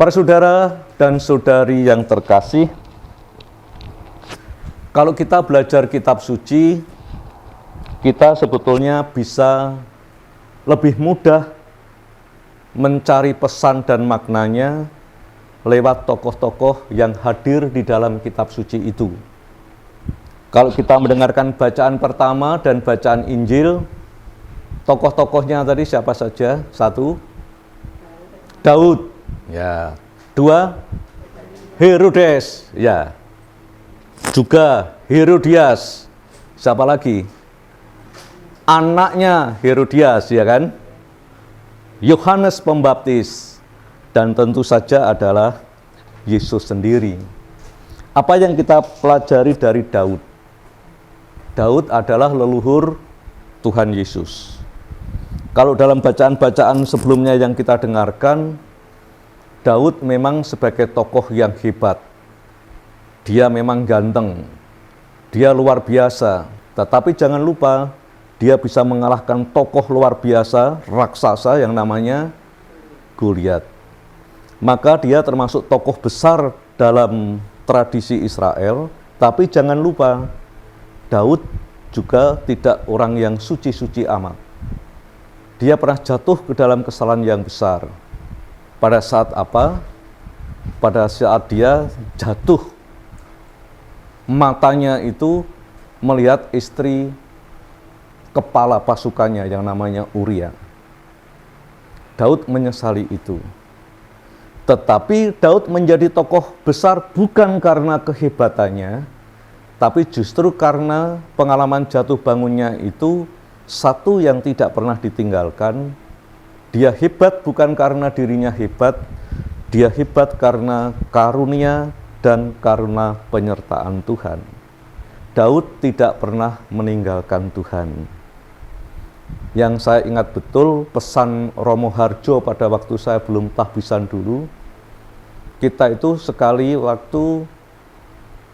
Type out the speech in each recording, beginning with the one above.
Para saudara dan saudari yang terkasih, kalau kita belajar kitab suci, kita sebetulnya bisa lebih mudah mencari pesan dan maknanya lewat tokoh-tokoh yang hadir di dalam kitab suci itu. Kalau kita mendengarkan bacaan pertama dan bacaan Injil, tokoh-tokohnya tadi siapa saja? Satu, Daud. Ya. Dua, Herodes. Ya. Juga Herodias. Siapa lagi? Anaknya Herodias, ya kan? Yohanes Pembaptis. Dan tentu saja adalah Yesus sendiri. Apa yang kita pelajari dari Daud? Daud adalah leluhur Tuhan Yesus. Kalau dalam bacaan-bacaan sebelumnya yang kita dengarkan, Daud memang sebagai tokoh yang hebat. Dia memang ganteng, dia luar biasa. Tetapi jangan lupa, dia bisa mengalahkan tokoh luar biasa, raksasa yang namanya Goliat. Maka dia termasuk tokoh besar dalam tradisi Israel. Tapi jangan lupa, Daud juga tidak orang yang suci-suci amat. Dia pernah jatuh ke dalam kesalahan yang besar. Pada saat apa? Pada saat dia jatuh, matanya itu melihat istri kepala pasukannya yang namanya Uria. Daud menyesali itu. Tetapi Daud menjadi tokoh besar bukan karena kehebatannya, tapi justru karena pengalaman jatuh bangunnya itu satu yang tidak pernah ditinggalkan. Dia hebat bukan karena dirinya hebat, dia hebat karena karunia dan karena penyertaan Tuhan. Daud tidak pernah meninggalkan Tuhan. Yang saya ingat betul pesan Romo Harjo pada waktu saya belum tahbisan dulu, kita itu sekali waktu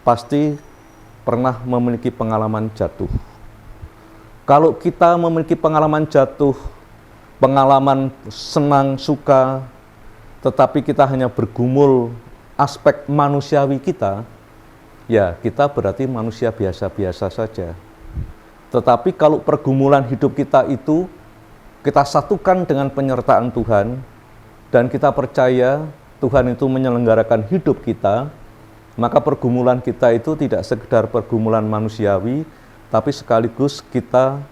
pasti pernah memiliki pengalaman jatuh. Kalau kita memiliki pengalaman jatuh, pengalaman senang, suka, tetapi kita hanya bergumul aspek manusiawi kita, ya kita berarti manusia biasa-biasa saja. Tetapi kalau pergumulan hidup kita itu kita satukan dengan penyertaan Tuhan, dan kita percaya Tuhan itu menyelenggarakan hidup kita, maka pergumulan kita itu tidak sekedar pergumulan manusiawi, tapi sekaligus kita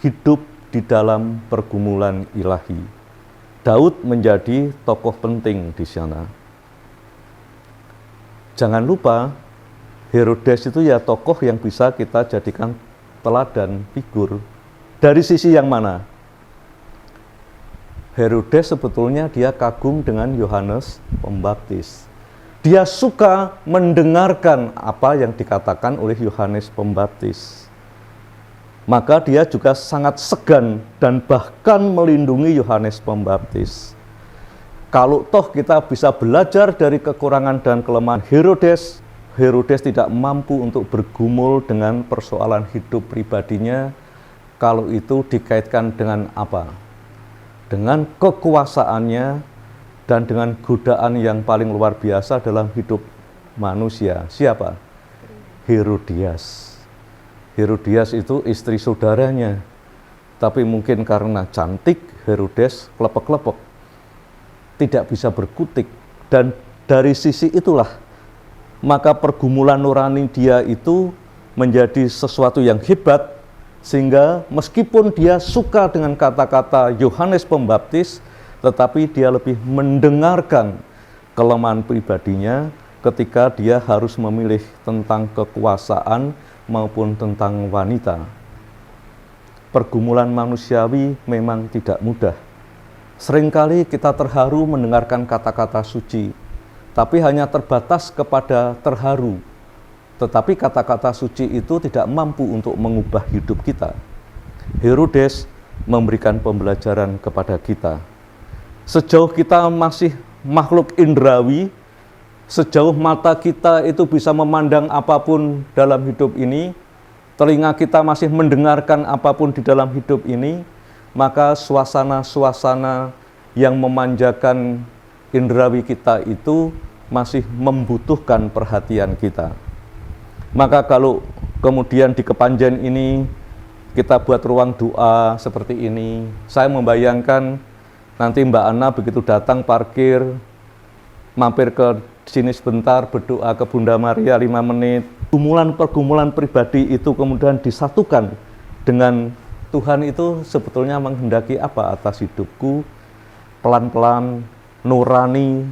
hidup di dalam pergumulan ilahi. Daud menjadi tokoh penting di sana. Jangan lupa, Herodes itu ya tokoh yang bisa kita jadikan teladan figur. Dari sisi yang mana? Herodes sebetulnya dia kagum dengan Yohanes Pembaptis. Dia suka mendengarkan apa yang dikatakan oleh Yohanes Pembaptis. Maka dia juga sangat segan dan bahkan melindungi Yohanes Pembaptis. Kalau toh kita bisa belajar dari kekurangan dan kelemahan Herodes, Herodes tidak mampu untuk bergumul dengan persoalan hidup pribadinya kalau itu dikaitkan dengan apa? Dengan kekuasaannya dan dengan godaan yang paling luar biasa dalam hidup manusia. Siapa? Herodias. Herodias itu istri saudaranya, tapi mungkin karena cantik, Herodes klepek-klepek, tidak bisa berkutik, dan dari sisi itulah, maka pergumulan nurani dia itu menjadi sesuatu yang hebat, sehingga meskipun dia suka dengan kata-kata Yohanes Pembaptis, tetapi dia lebih mendengarkan kelemahan pribadinya ketika dia harus memilih tentang kekuasaan maupun tentang wanita. Pergumulan manusiawi memang tidak mudah. Seringkali kita terharu mendengarkan kata-kata suci, tapi hanya terbatas kepada terharu. Tetapi kata-kata suci itu tidak mampu untuk mengubah hidup kita. Herodes memberikan pembelajaran kepada kita. Sejauh kita masih makhluk indrawi, sejauh mata kita itu bisa memandang apapun dalam hidup ini, telinga kita masih mendengarkan apapun di dalam hidup ini, maka suasana-suasana yang memanjakan indrawi kita itu masih membutuhkan perhatian kita. Maka kalau kemudian di Kepanjen ini kita buat ruang doa seperti ini, saya membayangkan nanti Mbak Ana begitu datang parkir, mampir ke sini sebentar, berdoa ke Bunda Maria 5 menit. Pergumulan pribadi itu kemudian disatukan dengan Tuhan itu sebetulnya menghendaki apa atas hidupku, pelan-pelan, nurani,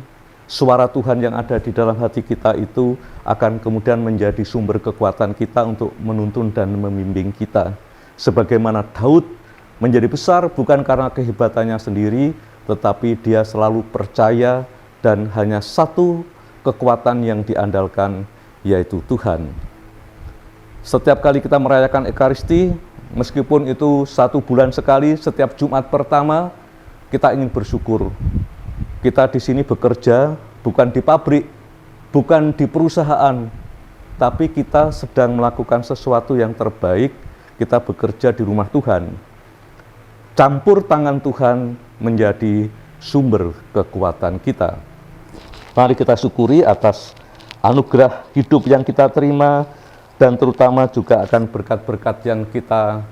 suara Tuhan yang ada di dalam hati kita itu akan kemudian menjadi sumber kekuatan kita untuk menuntun dan membimbing kita. Sebagaimana Daud menjadi besar bukan karena kehebatannya sendiri, tetapi dia selalu percaya dan hanya satu kekuatan yang diandalkan, yaitu Tuhan. Setiap kali kita merayakan Ekaristi, meskipun itu 1 bulan sekali, setiap Jumat pertama, kita ingin bersyukur. Kita di sini bekerja bukan di pabrik, bukan di perusahaan, tapi kita sedang melakukan sesuatu yang terbaik. Kita bekerja di rumah Tuhan. Campur tangan Tuhan menjadi sumber kekuatan kita. Mari kita syukuri atas anugerah hidup yang kita terima, dan terutama juga akan berkat-berkat yang kita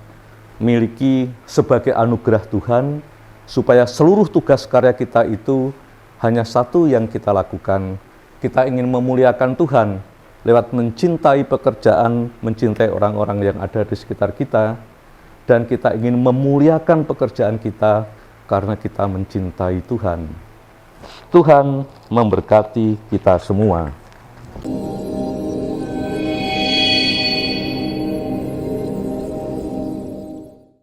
miliki sebagai anugerah Tuhan, supaya seluruh tugas karya kita itu hanya satu yang kita lakukan. Kita ingin memuliakan Tuhan lewat mencintai pekerjaan, mencintai orang-orang yang ada di sekitar kita, dan kita ingin memuliakan pekerjaan kita karena kita mencintai Tuhan. Tuhan memberkati kita semua.